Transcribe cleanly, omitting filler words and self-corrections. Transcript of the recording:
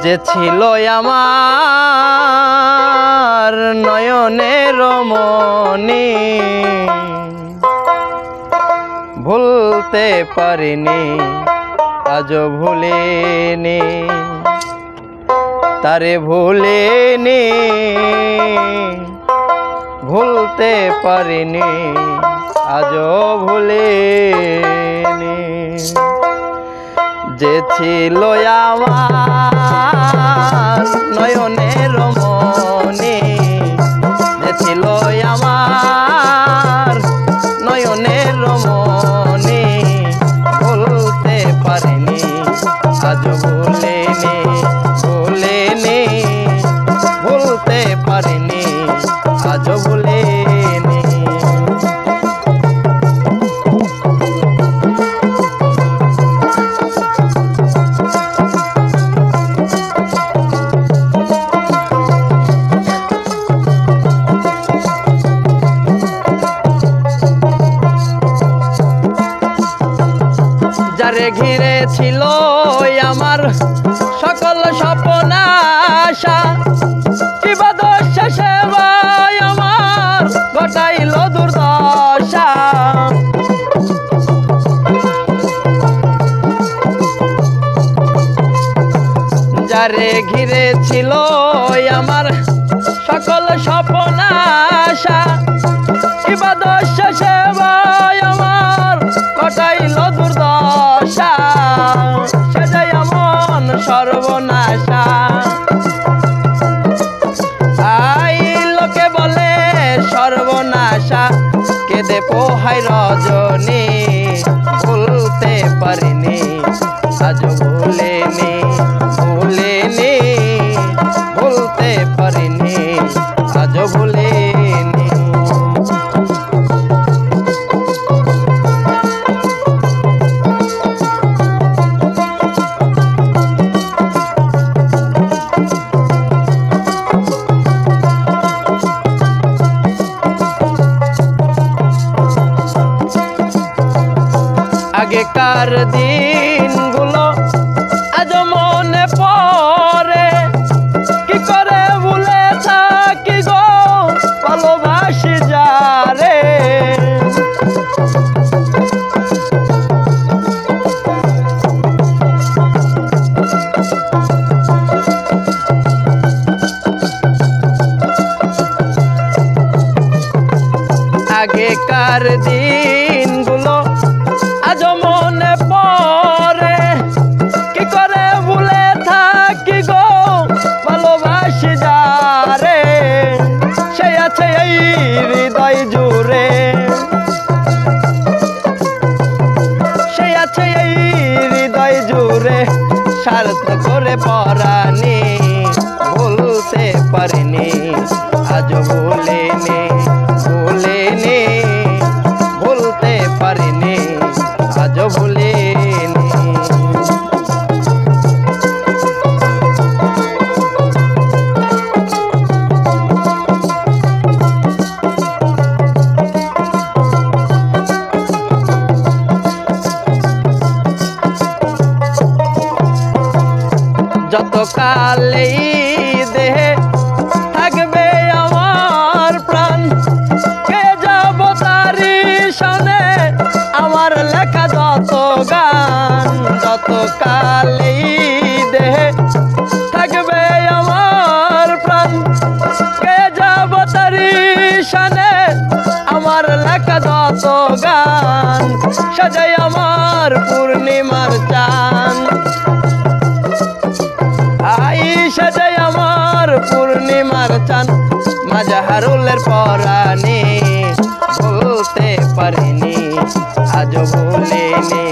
যে ছিল আমার নয়নের মনি, ভুলতে পারিনি আজও ভুলিনি, তারে ভুলিনি, ভুলতে পারিনি আজও ভুলিনি। যে ছিল আমার নয়নের মনি, যে ছিল আমার নয়নের মনি, ভুলতে পারিনি আজও ভুলিনি, ভুলিনি, ভুলতে পারিনি আজও ভুলিনি। যারে ঘিরে ছিল আমার সকল স্বপ্ন আশা, ইবাদত শেষে ভাই আমার ঘটাইল দুর্দশা। যারে ঘিরে ছিল আমার সকল স্বপ্ন আশা, ইবাদত শেষে ভাই আমার ঘটাইল দুর্দশা। সে যে এমন সর্বনাশা, আই লোকে বলে সর্বনাশা, কেঁদে পোহাই রজনী, ভুলতে পারিনি আজও ভুলিনি, ভুলিনি, ভুলতে পারিনি আজও ভুলিনি। আগেকার দিনগুলো আজ মনে পড়ে, কি করে ভুলে থাকি গো ভালোবাসি যারে। আগেকার দিনগুলো আজ মনে পড়ে, কি করে ভুলে থাকি গো ভালোবাসি যারে। সে আছে এই হৃদয় জুড়ে, সে আছে এই হৃদয় জুড়ে, স্বার্থ করে পরানি, ভুলতে পারিনি আজও ভুলিনি, ভুলিনি, ভুলতে পারিনি আজও ভুলিনি। যত কালেই দেহে থাকবে আমার প্রাণ, কে যাব তারি সনে আমার লেখা যত গান। যত কালেই দেহে থাকবে আমার প্রাণ, কে যাব তারি সনে আমার লেখা যত গান। সাজাই আমার পূর্ণিমার চান, আই সাজাই আমার পূর্ণিমার চান, মাঝহারুলের পরানি, ভুলতে পারিনি আজও ভুলিনি,